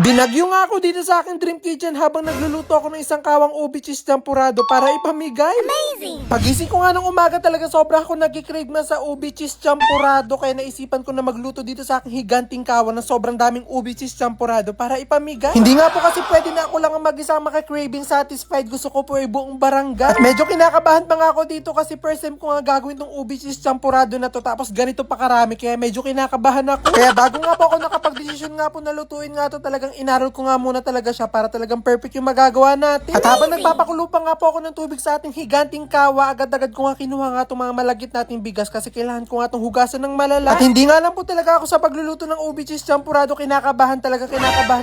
Binagyo nga ako dito sa aking dream kitchen habang nagluluto ako ng isang kawang ubi cheese champurado para ipamigay. Amazing! Pagising ko nga ng umaga talaga sobra ako nagkikrave na sa ubi cheese champurado kaya naisipan ko na magluto dito sa aking higanting kawan ng sobrang daming ubi cheese champurado para ipamigay. Hindi nga po kasi pwede na ako lang ang mag-isa makakraving satisfied. Gusto ko po ay buong barangay. At medyo kinakabahan pa nga ako dito kasi first time ko nga gagawin tong ubi cheese champurado na to tapos ganito pa karami kaya medyo kinakabahan ako. Kaya bago nga po ako nakapag-desisyon nga po na lutuin nga to talagang inarol ko nga muna talaga siya para talagang perfect yung magagawa natin. At habang nagpapakulo pa nga po ako ng tubig sa ating higanting kawa, agad-agad ko nga kinuha nga itong mga malagit nating bigas kasi kailangan ko nga itong hugasan ng malala. At hindi nga lang po talaga ako sa pagluluto ng ubi cheese champurado kinakabahan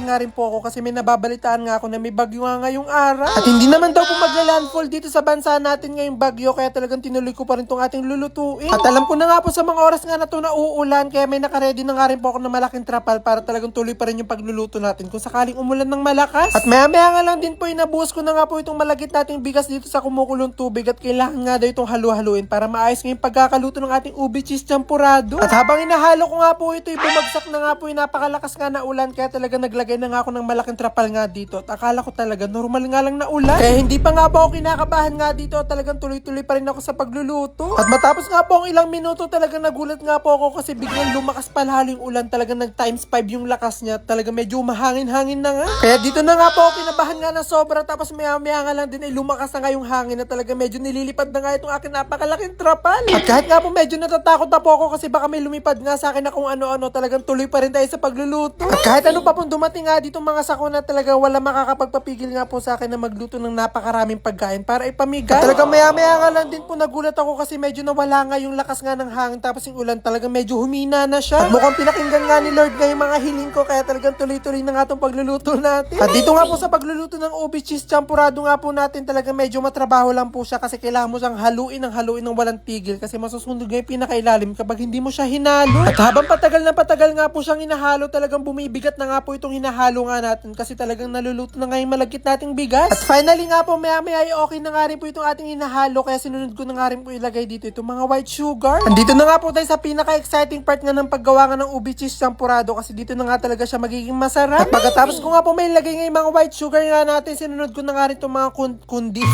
nga rin po ako kasi may nababalitaan nga ako na may bagyo nga ngayong araw. At hindi naman daw po magla-landfall dito sa bansa natin ngayong bagyo kaya talagang tinuloy ko pa rin itong ating lulutuin. At alam ko na nga po sa mga oras nga na ito na uulan kaya may nakaredy na nga rin po ako ng malaking trapal para talagang tuloy pa rin yung pagluluto natin kung sakaling umulan ng malakas. At maya-maya nga lang din po inabuhos ko na nga po itong malagit nating bigas dito sa kumukulong tubig at kailangan nga daw itong halu-haluin para maayos nga yung pagkakaluto ng ating ubi cheese champurado. At habang inahalo ko nga po ito, bumagsak na nga po yung napakalakas nga na ulan kaya talaga naglagay na nga ako ng malaking trapal nga dito. At akala ko talaga normal nga lang na ulan. Kaya hindi pa nga po ako kinakabahan nga dito at talagang tuloy-tuloy pa rin ako sa pagluluto. At matapos nga po ang ilang minuto talagang nagulat nga po ako kasi biglang lumakas palalo yung ulan. Talagang nag times 5 yung lakas niya. Talagang medyo mahangin-hangin na nga. Kaya dito na nga po ako kinabahan nga na sobra tapos maya-maya nga lang din ay lumakas na nga yung hangin na talaga medyo nililipad na nga itong aking napakalaking trapal. At kahit nga po medyo natatakot na po ako kasi baka may lumipad nga sa akin na kung ano-ano talagang tuloy pa rin tayo sa pagluluto. At kahit ano pa pong dumating nga dito mga sakuna talagang wala makakapagpapigil nga po sa akin na magluto ng napakaraming pagkain para ipamigay. At talagang maya-maya nga lang din po nagulat ako kasi medyo nawala nga yung lakas nga ng hangin tapos yung ulan talagang medyo humina na siya. At mukhang pinakinggan nga ni Lord nga yung mga hiling ko kaya talagang tuloy-tuloy na nga itong pagluluto natin. At dito nga po sa pagluluto ng ubi cheese champurado nga po natin talaga medyo matrabaho lang po siya kasi kailangan mo siyang haluin ng walang tigil kasi masusunod nga yung pinakailalim kapag hindi mo siya hinalo. At habang patagal nga po siyang hinahalo talagang bumibigat na nga po itong hinahalo nga natin kasi talagang naluluto na nga yung malagkit nating bigas. At finally nga po maya-maya ay okay na nga rin po itong ating hinahalo kaya sinunod ko na nga rin po ilagay dito itong mga white sugar. Andito na nga po tayo sa pinaka-exciting part nga ng paggawa nga ng ubi cheese champurado kasi dito na nga talaga siya magiging masarap. At pagkatapos ko nga po may ilagay nga yung mga white sugar nga natin, sinunod ko na nga rin itong mga kundis.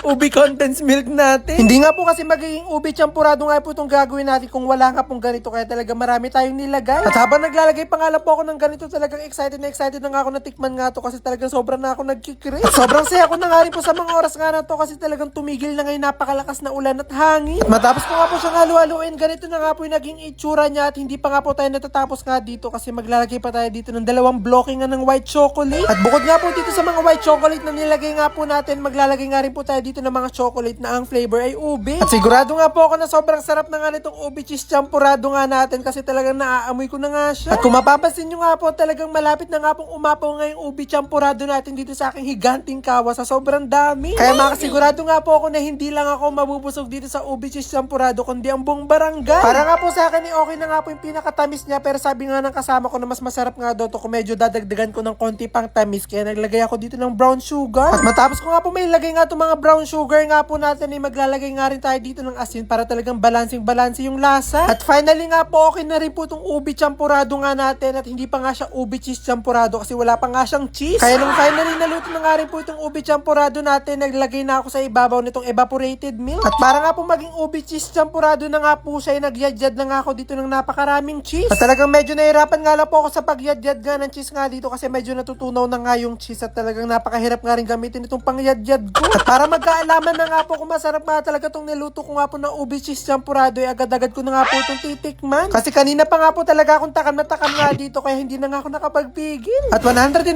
Ubi condensed milk natin. Hindi nga po kasi magiging ubi champurado nga po itong gagawin natin kung wala nga pong ganito kaya talaga marami tayong nilagay. At habang naglalagay pa nga lang po ako ng ganito talagang excited na nga ako na tikman nga to kasi talagang sobrang na ako nagkikrave. At sobrang saya ko na nga rin po sa mga oras nga na to kasi talagang tumigil na ngayon napakalakas na ulan at hangin. At matapos ko nga po siyang halu-haluin, ganito na nga po yung naging itsura niya at hindi pa nga po tayo natatapos nga dito kasi maglalagay pa tayo dito ng dalawang blocking nga ng white chocolate. At bukod nga po dito sa mga white chocolate na nilagay nga po natin, maglalagay nga rin po tayo dito ng mga chocolate na ang flavor ay ube. At sigurado nga po ako na sobrang sarap na nga nitong ubi cheese champurado nga natin kasi talagang naaamoy ko na nga siya. At kung mapapansin nyo nga po talagang malapit na nga pong umapaw nga yung ubi champurado natin dito sa aking higanting kawa sa sobrang dami. Kaya makasigurado nga po ako na hindi lang ako mabubusog dito sa ubi cheese champurado kundi ang buong barangay. Para nga po sa akin okay na nga po yung pinakatamis niya pero sabi nga ng kasama ko na mas masarap nga daw to kung medyo dadagdagan ko ng konti pang tamis kaya naglagay ako dito ng brown sugar. At matapos ko nga po may ilagay nga itong mga brown sugar nga po natin ay maglalagay nga rin tayo dito ng asin para talagang balancing yung lasa. At finally nga po okay na rin po itong ubi champurado nga natin at hindi pa nga siya ubi cheese champurado kasi wala pa nga siyang cheese. Kaya nung finally naluto na nga rin po itong ubi champurado natin, naglagay na ako sa ibabaw nitong evaporated milk. At para nga po maging ubi cheese champurado na nga po siya ay nagyadyad na nga ako dito ng napakaraming cheese. At talagang medyo nahirapan nga lang po ako sa pagyadyad nga ng cheese nga dito kasi medyo natutunaw na nga yung cheese at talagang napakahirap nga rin gamitin itong pangyadyad ko. At para magkaalaman na nga po kung masarap nga talaga itong niluto ko nga po na ubi cheese champurado ay agad-agad ko na nga po itong titikman. Kasi kanina pa nga po talaga akong takam na takam nga dito kaya hindi na nga ako nakapagpigil. At 101%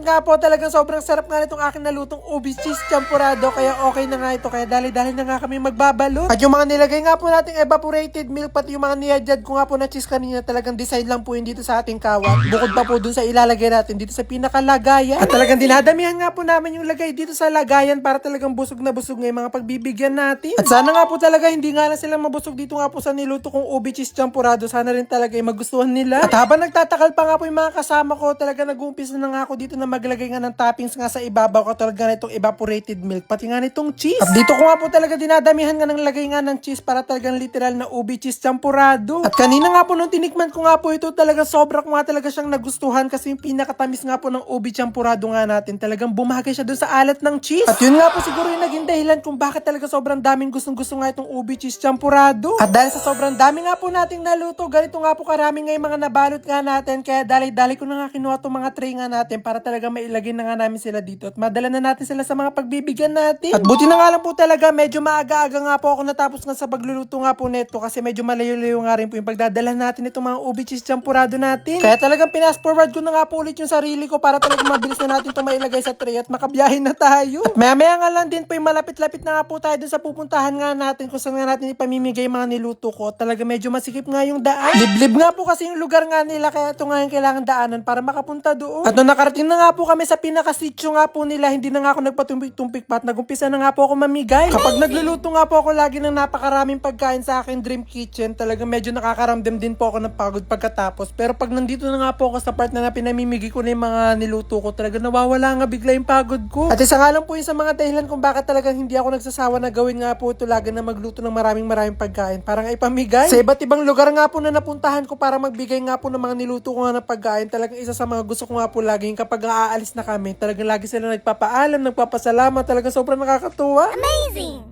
nga po talagang sobrang sarap nga nitong aking nalutong ubi cheese champurado kaya okay na nga ito kaya dali-dali na nga kami magbabalot. At yung mga nilagay nga po nating evaporated milk pati yung mga niyadyad ko nga po na cheese kanina talagang design lang po yun dito sa ating kawat. Bukod pa po dun sa ilalagay natin dito sa pinakalagayan. At talagang dinadamihan nga po namin yung lagay dito sa lagayan para talagang busog na busog nga yung mga pagbibigyan natin. At sana nga po talaga hindi nga na sila mabusog dito nga po sa niluto kong ubi cheese champurado. Sana rin talaga yung magustuhan nila. At habang nagtatakal pa nga po yung mga kasama ko, talaga nag-uumpisa na nga ako dito na maglagay nga ng toppings nga sa ibabaw ko, tulad nga nitong evaporated milk, pati nga nitong cheese. At dito ko nga po talaga dinadamihan nga ng lagay nga ng cheese para talagang literal na ubi cheese champurado. At kanina nga po nung tinikman ko nga po ito, talaga sobra ko nga talaga siyang nagustuhan kasi yung pinakatamis nga po ng ubi champurado nga natin, talagang bumagay siya dun sa alat ng cheese. At yun nga po siguro yung naging dahilan kung bakit talaga sobrang daming gustong-gusto nga itong ubi cheese champurado. At dahil sa sobrang dami nga po nating naluto, ganito nga po karami nga yung mga nabalot nga natin, kaya dali-dali ko na nga kinuha itong mga tray nga natin para talaga mailagay na nga namin sila dito at madala na natin sila sa mga pagbibigyan natin. At buti na nga lang po talaga, medyo maaga-aga nga po ako natapos nga sa pagluluto nga po neto kasi medyo malayo-layo nga rin po yung pagdadala natin itong mga ubi cheese champurado natin. Kaya talagang pinas forward ko na nga po ulit yung sarili ko para talagang mabilis na natin ito mailagay sa tray at makabiyahin na tayo. At maya-maya nga lang din po yung malapit-lapit na nga po tayo dun sa pupuntahan nga natin kung saan nga natin ipamimigay yung mga niluto ko. Talaga medyo masikip nga yung daan. Liblib nga po kasi yung lugar nga nila, kaya ito nga yung kailangan daanan para makapunta doon. At nung nakarating na nga po kami sa pinakasityo nga po nila, hindi na nga ako nagpatumpik-tumpik pa at nagumpisa na nga po ako mamigay. Kapag nagluluto nga po ako lagi ng napakaraming pagkain sa aking dream kitchen, talaga medyo nakakaramdam din po ako ng pagod pagkatapos. Pero pag nandito na nga po ako sa part na pinamimigay ko na yung mga niluto ko, talaga nawawala nga bigla yung pagod ko. At isa nga lang po yun sa mga dahilan kung bakit talagang hindi ako nagsasawa na gawin nga po ito lagi na magluto ng maraming pagkain para nga ipamigay. Sa iba't ibang lugar nga po na napuntahan ko para magbigay nga po ng mga niluto ko nga na pagkain, talagang isa sa mga gusto ko nga po lagi kapag aalis na kami, talagang lagi sila nagpapaalam, nagpapasalamat, talagang sobrang nakakatuwa. Amazing!